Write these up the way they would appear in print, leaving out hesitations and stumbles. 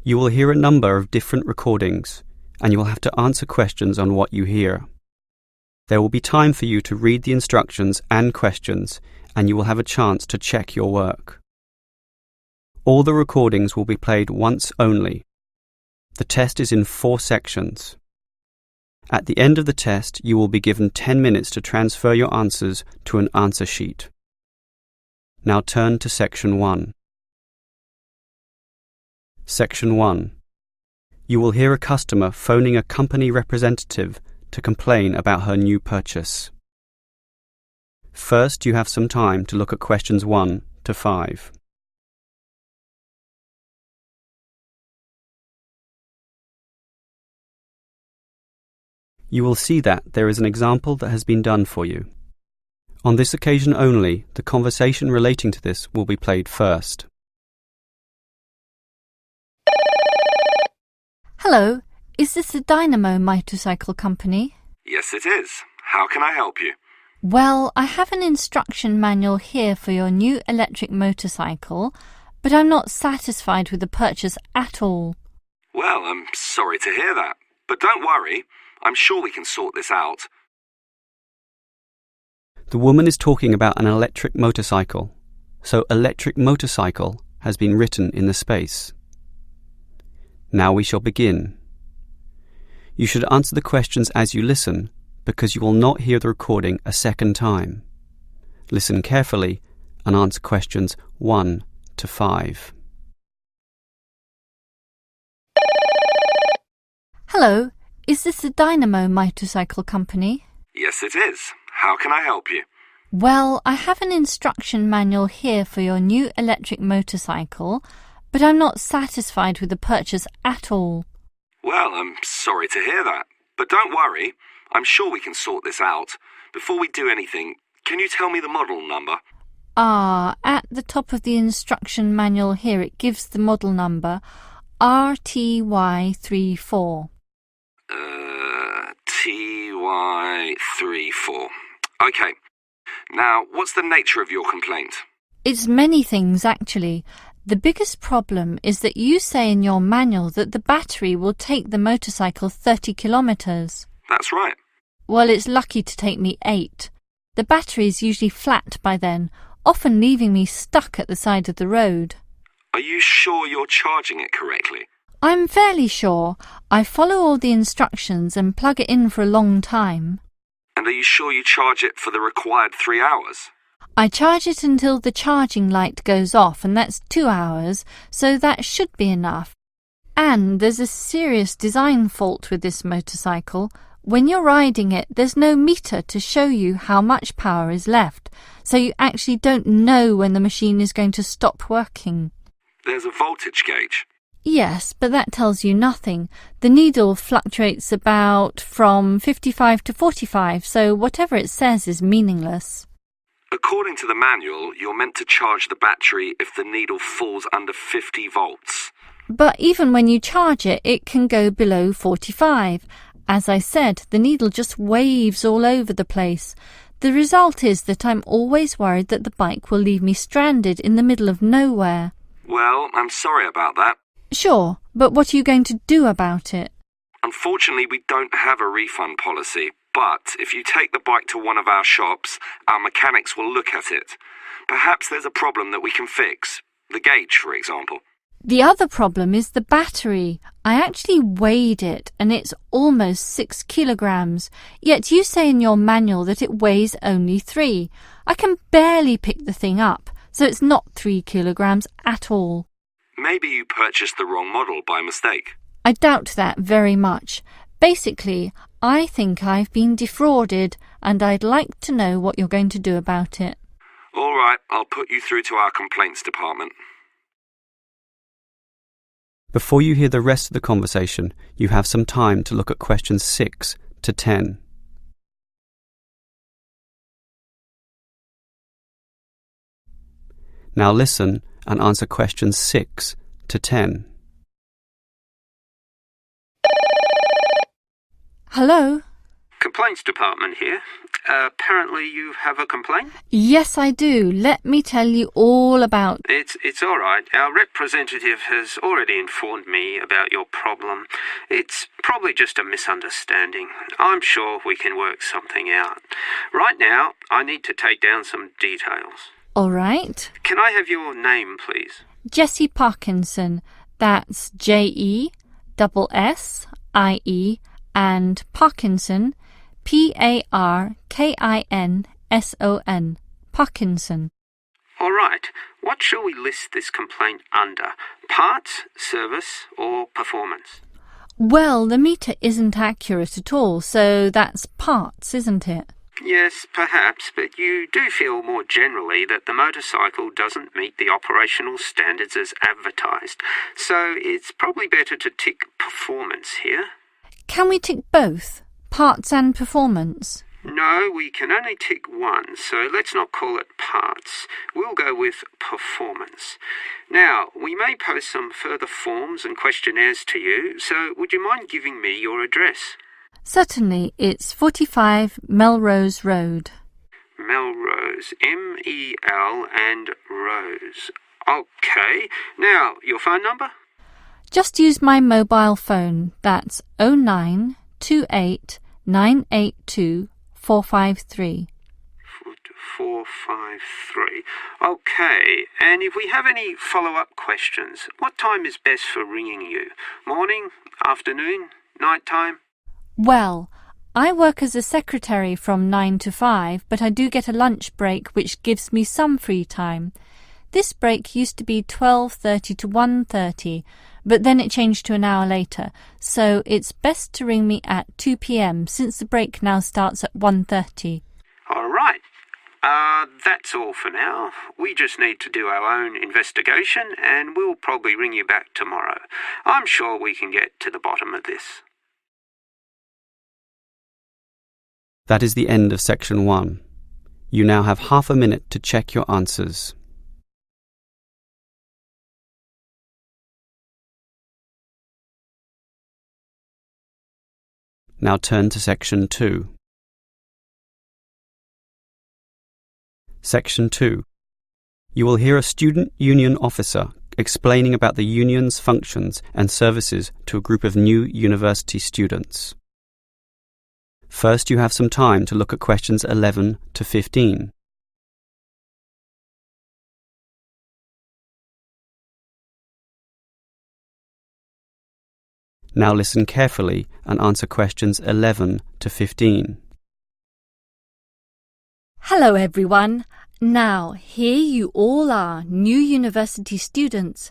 You will hear a number of different recordings, and you will have to answer questions on what you hear. There will be time for you to read the instructions and questions, and you will have a chance to check your work. All the recordings will be played once only. The test is in 4 sections. At the end of the test, you will be given 10 minutes to transfer your answers to an answer sheet. Now turn to Section 1. Section 1. You will hear a customer phoning a company representative to complain about her new purchase. First, you have some time to look at questions 1 to 5. You will see that there is an example that has been done for you. On this occasion only, the conversation relating to this will be played first. Hello, is this the Dynamo motorcycle company? Yes, it is. How can I help you? Well, I have an instruction manual here for your new electric motorcycle, but I'm not satisfied with the purchase at all. Well, I'm sorry to hear that, but don't worry. I'm sure we can sort this out. The woman is talking about an electric motorcycle, so electric motorcycle has been written in the space. Now we shall begin. You should answer the questions as you listen, because you will not hear the recording a second time. Listen carefully and answer questions 1 to 5. Hello, is this the Dynamo motorcycle company? Yes, it is. How can I help you? Well, I have an instruction manual here for your new electric motorcycle, but I'm not satisfied with the purchase at all. Well, I'm sorry to hear that, but don't worry. I'm sure we can sort this out. Before we do anything, can you tell me the model number? At the top of the instruction manual here it gives the model number RTY34. TY34. Okay. Now, what's the nature of your complaint? It's many things, actually. The biggest problem is that you say in your manual that the battery will take the motorcycle 30 kilometres. That's right. Well, it's lucky to take me 8. The battery is usually flat by then, often leaving me stuck at the side of the road. Are you sure you're charging it correctly? I'm fairly sure. I follow all the instructions and plug it in for a long time. And are you sure you charge it for the required 3 hours? I charge it until the charging light goes off, and that's 2 hours, so that should be enough. And there's a serious design fault with this motorcycle. When you're riding it, there's no meter to show you how much power is left, so you actually don't know when the machine is going to stop working. There's a voltage gauge. Yes, but that tells you nothing. The needle fluctuates about from 55 to 45, so whatever it says is meaningless. According to the manual, you're meant to charge the battery if the needle falls under 50 volts. But even when you charge it, it can go below 45. As I said, the needle just waves all over the place. The result is that I'm always worried that the bike will leave me stranded in the middle of nowhere. Well, I'm sorry about that. Sure, but what are you going to do about it? Unfortunately, we don't have a refund policy, but if you take the bike to one of our shops, our mechanics will look at it. Perhaps there's a problem that we can fix. The gauge, for example. The other problem is the battery. I actually weighed it, and it's almost 6 kilograms, yet you say in your manual that it weighs only 3. I can barely pick the thing up, so it's not 3 kilograms at all. Maybe you purchased the wrong model by mistake. I doubt that very much. Basically, I think I've been defrauded, and I'd like to know what you're going to do about it. All right, I'll put you through to our complaints department. Before you hear the rest of the conversation, you have some time to look at questions 6 to 10. Now listen and answer questions 6 to 10. Hello? Complaints department here. Apparently you have a complaint? Yes, I do. Let me tell you all about... It's all right. Our representative has already informed me about your problem. It's probably just a misunderstanding. I'm sure we can work something out. Right now, I need to take down some details. All right. Can I have your name, please? Jessie Parkinson. That's Jessie and Parkinson, Parkinson. Parkinson. All right. What shall we list this complaint under? Parts, service, or performance? Well, the meter isn't accurate at all, so that's parts, isn't it? Yes, perhaps, but you do feel more generally that the motorcycle doesn't meet the operational standards as advertised, so it's probably better to tick performance here. Can we tick both, parts and performance? No, we can only tick one, so let's not call it parts. We'll go with performance. Now, we may post some further forms and questionnaires to you, so would you mind giving me your address? Certainly, it's 45 Melrose Road. Melrose, M-E-L and Rose. OK. Now, your phone number? Just use my mobile phone. That's 0928 982 453. 453. OK. And if we have any follow-up questions, what time is best for ringing you? Morning, afternoon, night time? Well, I work as a secretary from 9 to 5, but I do get a lunch break which gives me some free time. This break used to be 12:30 to 1:30, but then it changed to an hour later, so it's best to ring me at 2 p.m. since the break now starts at 1:30. All right. That's all for now. We just need to do our own investigation and we'll probably ring you back tomorrow. I'm sure we can get to the bottom of this. That is the end of section 1. You now have half a minute to check your answers. Now turn to section 2. Section 2. You will hear a student union officer explaining about the union's functions and services to a group of new university students. First, you have some time to look at questions 11 to 15. Now listen carefully and answer questions 11 to 15. Hello, everyone. Now, here you all are, new university students.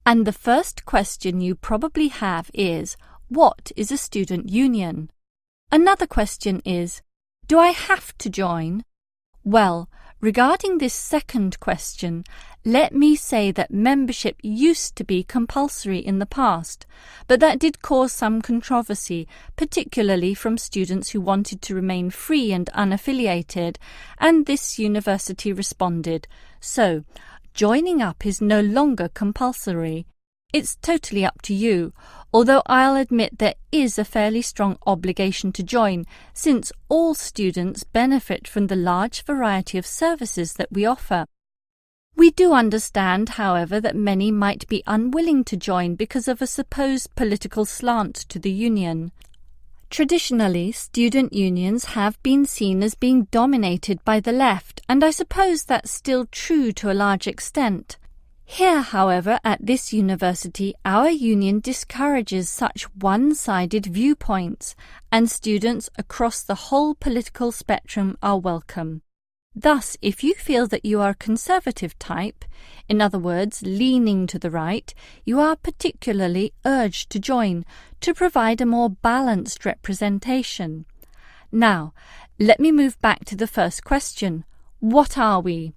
And the first question you probably have is, what is a student union? Another question is, do I have to join? Well, regarding this second question, let me say that membership used to be compulsory in the past, but that did cause some controversy, particularly from students who wanted to remain free and unaffiliated, and this university responded. So, joining up is no longer compulsory. It's totally up to you, although I'll admit there is a fairly strong obligation to join, since all students benefit from the large variety of services that we offer. We do understand, however, that many might be unwilling to join because of a supposed political slant to the union. Traditionally, student unions have been seen as being dominated by the left, and I suppose that's still true to a large extent. Here, however, at this university, our union discourages such one-sided viewpoints, and students across the whole political spectrum are welcome. Thus, if you feel that you are a conservative type, in other words, leaning to the right, you are particularly urged to join to provide a more balanced representation. Now, let me move back to the first question. What are we?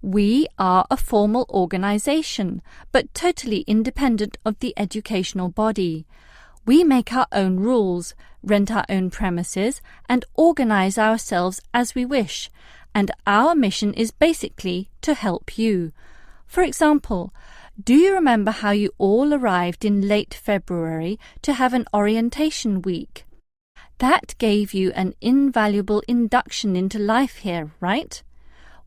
We are a formal organisation, but totally independent of the educational body. We make our own rules, rent our own premises, and organise ourselves as we wish, and our mission is basically to help you. For example, do you remember how you all arrived in late February to have an orientation week? That gave you an invaluable induction into life here, right?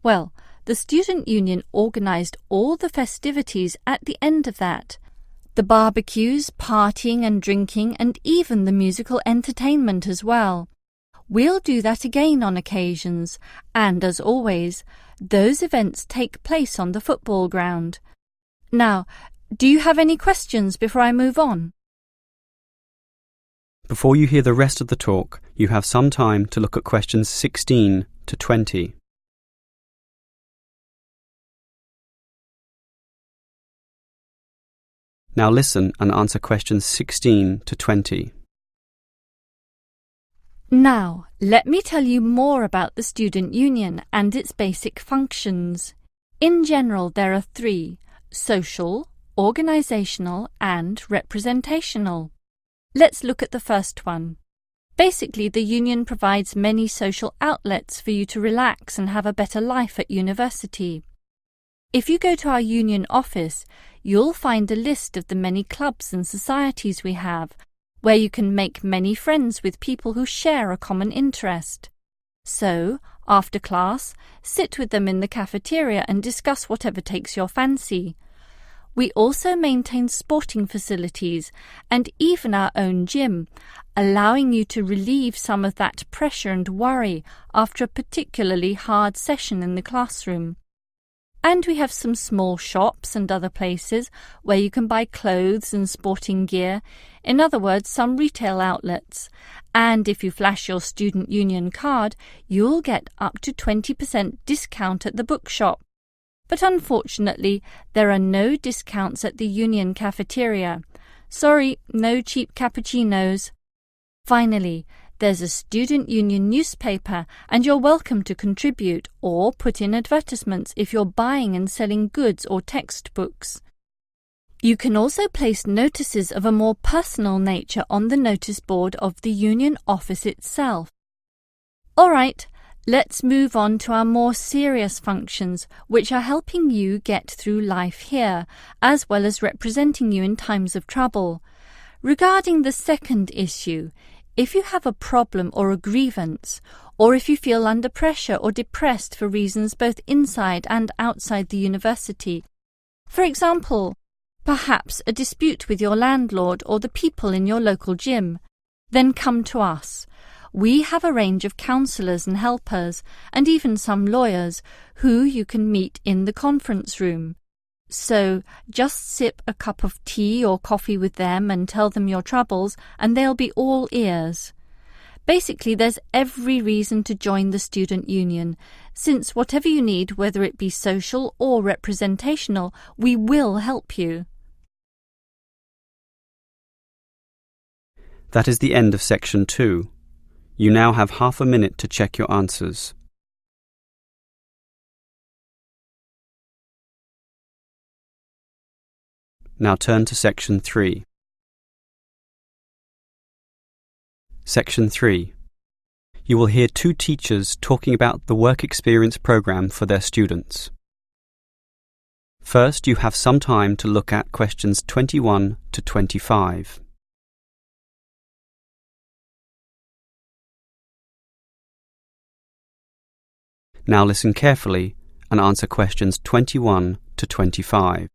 Well, the student union organised all the festivities at the end of that. The barbecues, partying and drinking, and even the musical entertainment as well. We'll do that again on occasions, and as always, those events take place on the football ground. Now, do you have any questions before I move on? Before you hear the rest of the talk, you have some time to look at questions 16 to 20. Now listen and answer questions 16 to 20. Now, let me tell you more about the student union and its basic functions. In general, there are three: social, organisational, and representational. Let's look at the first one. Basically, the union provides many social outlets for you to relax and have a better life at university. If you go to our union office, you'll find a list of the many clubs and societies we have, where you can make many friends with people who share a common interest. So, after class, sit with them in the cafeteria and discuss whatever takes your fancy. We also maintain sporting facilities and even our own gym, allowing you to relieve some of that pressure and worry after a particularly hard session in the classroom. And we have some small shops and other places where you can buy clothes and sporting gear, in other words, some retail outlets. And if you flash your student union card, you'll get up to 20% discount at the bookshop. But unfortunately, there are no discounts at the union cafeteria. Sorry, no cheap cappuccinos. Finally, there's a student union newspaper, and you're welcome to contribute or put in advertisements if you're buying and selling goods or textbooks. You can also place notices of a more personal nature on the notice board of the union office itself. All right, let's move on to our more serious functions, which are helping you get through life here, as well as representing you in times of trouble. Regarding the second issue, if you have a problem or a grievance, or if you feel under pressure or depressed for reasons both inside and outside the university, for example, perhaps a dispute with your landlord or the people in your local gym, then come to us. We have a range of counsellors and helpers, and even some lawyers, who you can meet in the conference room. So just sip a cup of tea or coffee with them and tell them your troubles, and they'll be all ears. Basically, there's every reason to join the student union, since whatever you need, whether it be social or representational, we will help you. That is the end of section 2. You now have half a minute to check your answers. Now turn to section 3. Section 3. You will hear two teachers talking about the work experience program for their students. First, you have some time to look at questions 21 to 25. Now listen carefully and answer questions 21 to 25.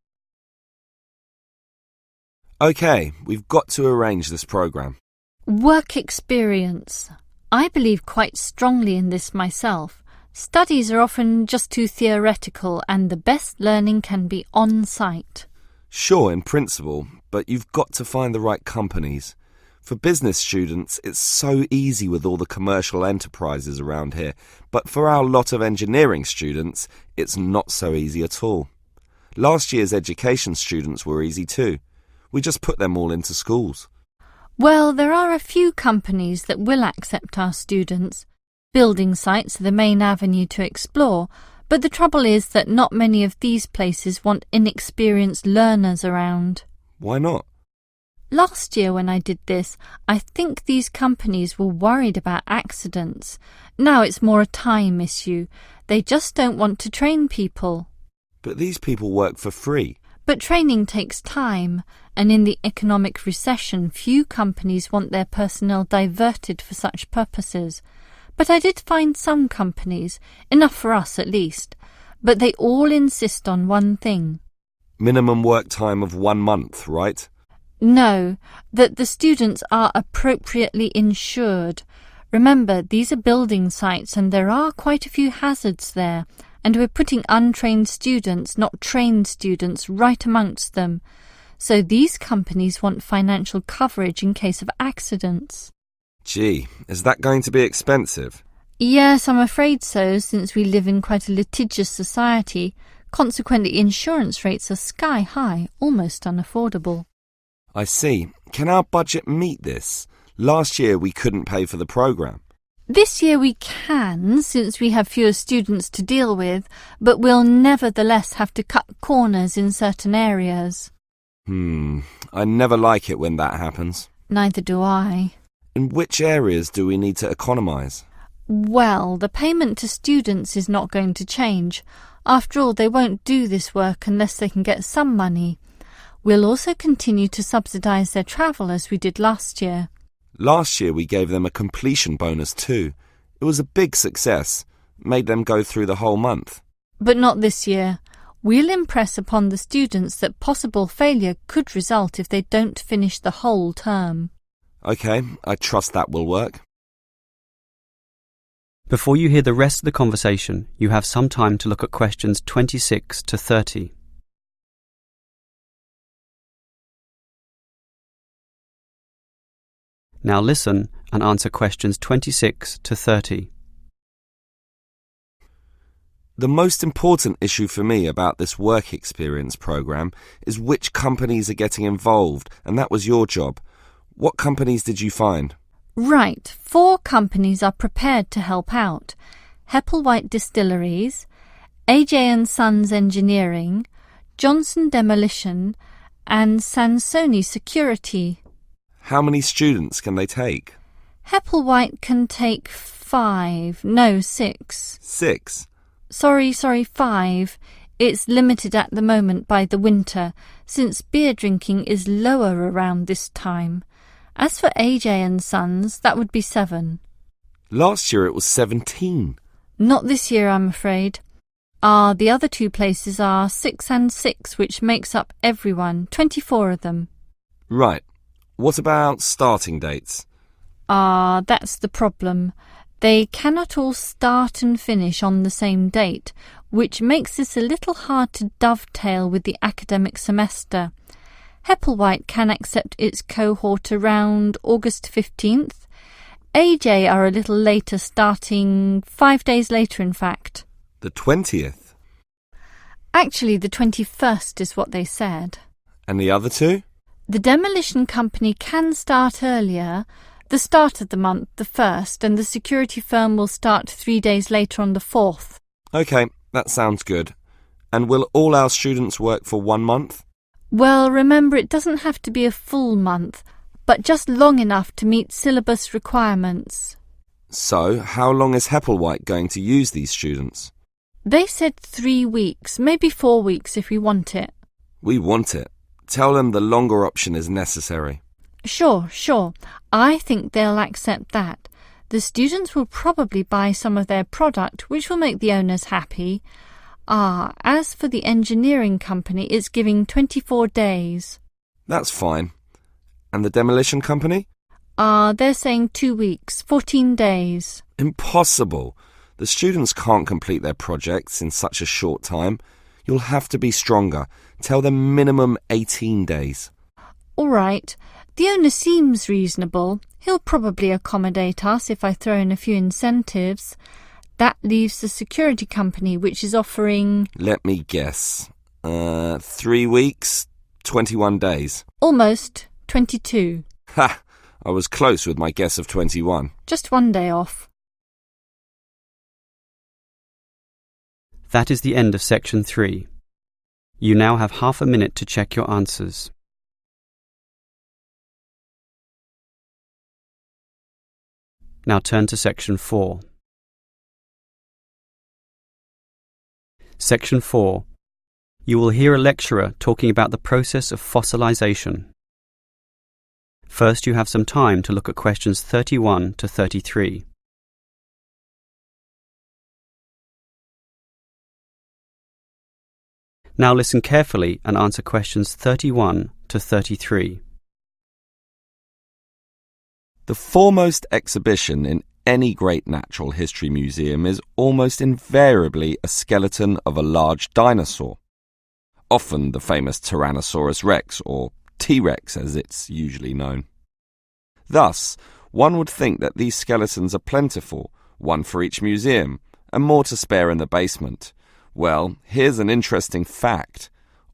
OK, we've got to arrange this programme. Work experience. I believe quite strongly in this myself. Studies are often just too theoretical, and the best learning can be on-site. Sure, in principle, but you've got to find the right companies. For business students, it's so easy with all the commercial enterprises around here, but for our lot of engineering students, it's not so easy at all. Last year's education students were easy too. We just put them all into schools. Well, there are a few companies that will accept our students. Building sites are the main avenue to explore, but the trouble is that not many of these places want inexperienced learners around. Why not? Last year when I did this, I think these companies were worried about accidents. Now it's more a time issue. They just don't want to train people. But these people work for free. But training takes time, and in the economic recession, few companies want their personnel diverted for such purposes. But I did find some companies, enough for us at least, but they all insist on one thing. Minimum work time of 1 month, right? No, that the students are appropriately insured. Remember, these are building sites and there are quite a few hazards there, and we're putting untrained students, not trained students, right amongst them. So these companies want financial coverage in case of accidents. Gee, is that going to be expensive? Yes, I'm afraid so, since we live in quite a litigious society. Consequently, insurance rates are sky high, almost unaffordable. I see. Can our budget meet this? Last year we couldn't pay for the programme. This year we can, since we have fewer students to deal with, but we'll nevertheless have to cut corners in certain areas. I never like it when that happens. Neither do I. In which areas do we need to economise? Well, the payment to students is not going to change. After all, they won't do this work unless they can get some money. We'll also continue to subsidise their travel as we did last year. Last year we gave them a completion bonus too. It was a big success. Made them go through the whole month. But not this year. We'll impress upon the students that possible failure could result if they don't finish the whole term. OK, I trust that will work. Before you hear the rest of the conversation, you have some time to look at questions 26 to 30. Now listen and answer questions 26 to 30. The most important issue for me about this work experience programme is which companies are getting involved, and that was your job. What companies did you find? Right, 4 companies are prepared to help out. Hepplewhite Distilleries, AJ & Sons Engineering, Johnson Demolition, and Sansoni Security. How many students can they take? Hepplewhite can take 6. 6? Sorry, 5. It's limited at the moment by the winter, since beer drinking is lower around this time. As for AJ & Sons, that would be 7. Last year it was 17. Not this year, I'm afraid. The other 2 places are 6 and 6, which makes up everyone, 24 of them. Right. What about starting dates? That's the problem. They cannot all start and finish on the same date, which makes this a little hard to dovetail with the academic semester. Hepplewhite can accept its cohort around August 15th. AJ are a little later, starting 5 days later, in fact. The 20th? Actually, the 21st is what they said. And the other 2? The demolition company can start earlier, the start of the month, the 1st, and the security firm will start 3 days later on the 4th. OK, that sounds good. And will all our students work for 1 month? Well, remember, it doesn't have to be a full month, but just long enough to meet syllabus requirements. So, how long is Hepplewhite going to use these students? They said 3 weeks, maybe 4 weeks if we want it. We want it. Tell them the longer option is necessary. Sure. I think they'll accept that. The students will probably buy some of their product, which will make the owners happy. As for the engineering company, it's giving 24 days. That's fine. And the demolition company? They're saying 2 weeks, 14 days. Impossible. The students can't complete their projects in such a short time. You'll have to be stronger. Tell them minimum 18 days. All right. The owner seems reasonable. He'll probably accommodate us if I throw in a few incentives. That leaves the security company, which is offering... Let me guess. 3 weeks, 21 days. Almost 22. Ha! I was close with my guess of 21. Just 1 day off. That is the end of section 3. You now have half a minute to check your answers. Now turn to section 4. Section 4. You will hear a lecturer talking about the process of fossilization. First, you have some time to look at questions 31 to 33. Now listen carefully and answer questions 31 to 33. The foremost exhibition in any great natural history museum is almost invariably a skeleton of a large dinosaur, often the famous Tyrannosaurus rex, or T-Rex as it's usually known. Thus, one would think that these skeletons are plentiful, one for each museum, and more to spare in the basement. Well, here's an interesting fact.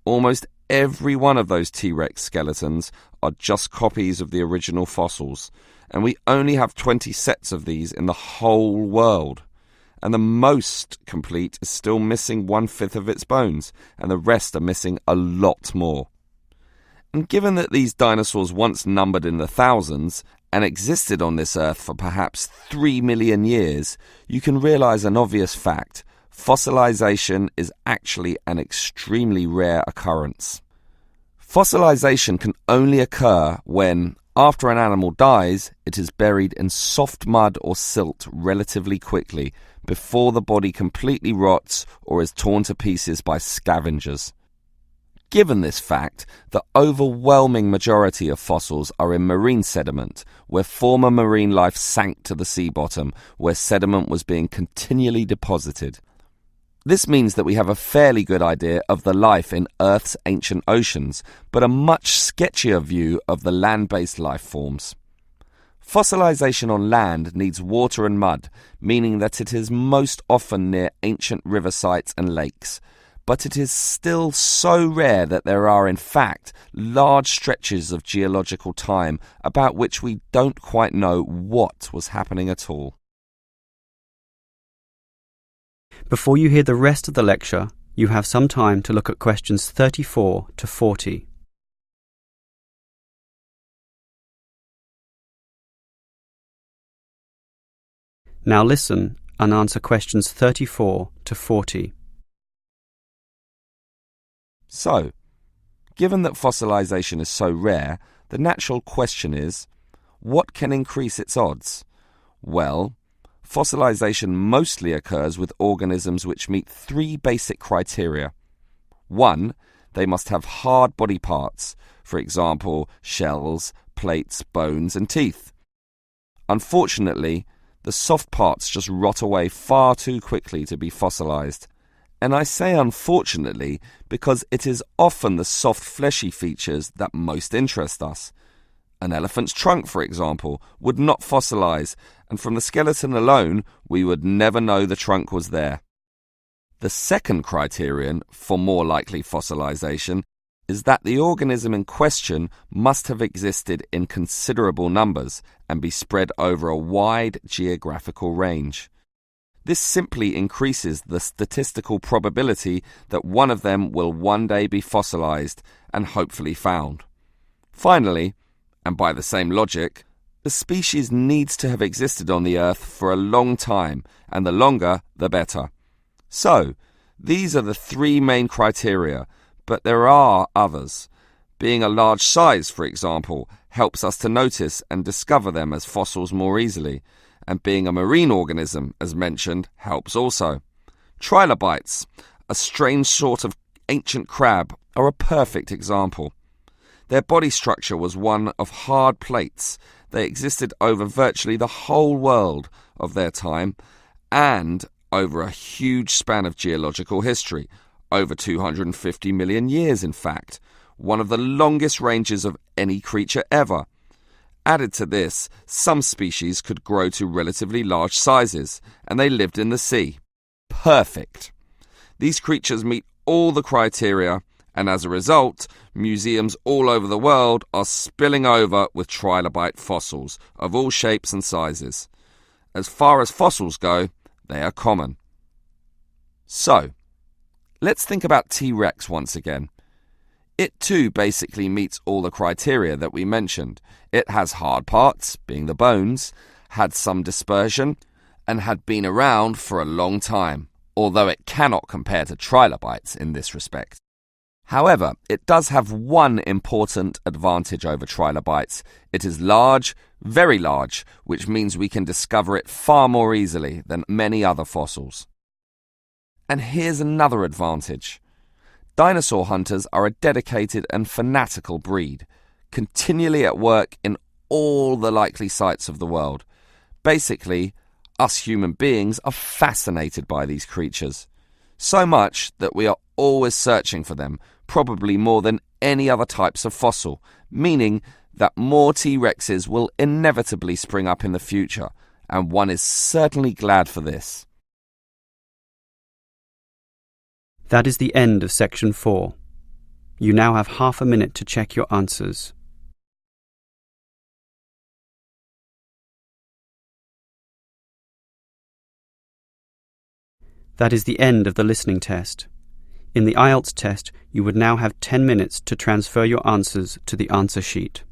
Almost every one of those T-Rex skeletons are just copies of the original fossils, and we only have 20 sets of these in the whole world. And the most complete is still missing 1/5 of its bones, and the rest are missing a lot more. And given that these dinosaurs once numbered in the thousands and existed on this earth for perhaps 3 million years, you can realize an obvious fact. Fossilization is actually an extremely rare occurrence. Fossilization can only occur when, after an animal dies, it is buried in soft mud or silt relatively quickly before the body completely rots or is torn to pieces by scavengers. Given this fact, the overwhelming majority of fossils are in marine sediment, where former marine life sank to the sea bottom, where sediment was being continually deposited. This means that we have a fairly good idea of the life in Earth's ancient oceans, but a much sketchier view of the land-based life forms. Fossilization on land needs water and mud, meaning that it is most often near ancient river sites and lakes. But it is still so rare that there are, in fact, large stretches of geological time about which we don't quite know what was happening at all. Before you hear the rest of the lecture, you have some time to look at questions 34 to 40. Now listen and answer questions 34 to 40. So, given that fossilization is so rare, the natural question is, what can increase its odds? Well, fossilization mostly occurs with organisms which meet 3 basic criteria. 1, they must have hard body parts, for example, shells, plates, bones and teeth. Unfortunately, the soft parts just rot away far too quickly to be fossilized. And I say unfortunately because it is often the soft fleshy features that most interest us. An elephant's trunk, for example, would not fossilize, and from the skeleton alone, we would never know the trunk was there. The second criterion for more likely fossilization is that the organism in question must have existed in considerable numbers and be spread over a wide geographical range. This simply increases the statistical probability that one of them will one day be fossilized and hopefully found. Finally, and by the same logic, the species needs to have existed on the Earth for a long time, and the longer, the better. So, these are the 3 main criteria, but there are others. Being a large size, for example, helps us to notice and discover them as fossils more easily, and being a marine organism, as mentioned, helps also. Trilobites, a strange sort of ancient crab, are a perfect example. Their body structure was one of hard plates. They existed over virtually the whole world of their time and over a huge span of geological history, over 250 million years in fact, one of the longest ranges of any creature ever. Added to this, some species could grow to relatively large sizes, and they lived in the sea. Perfect. These creatures meet all the criteria, and as a result, museums all over the world are spilling over with trilobite fossils of all shapes and sizes. As far as fossils go, they are common. So, let's think about T-Rex once again. It too basically meets all the criteria that we mentioned. It has hard parts, being the bones, had some dispersion, and had been around for a long time, although it cannot compare to trilobites in this respect. However, it does have one important advantage over trilobites. It is large, very large, which means we can discover it far more easily than many other fossils. And here's another advantage. Dinosaur hunters are a dedicated and fanatical breed, continually at work in all the likely sites of the world. Basically, us human beings are fascinated by these creatures. So much that we are always searching for them, probably more than any other types of fossil, meaning that more T-Rexes will inevitably spring up in the future, and one is certainly glad for this. That is the end of section 4. You now have half a minute to check your answers. That is the end of the listening test. In the IELTS test, you would now have 10 minutes to transfer your answers to the answer sheet.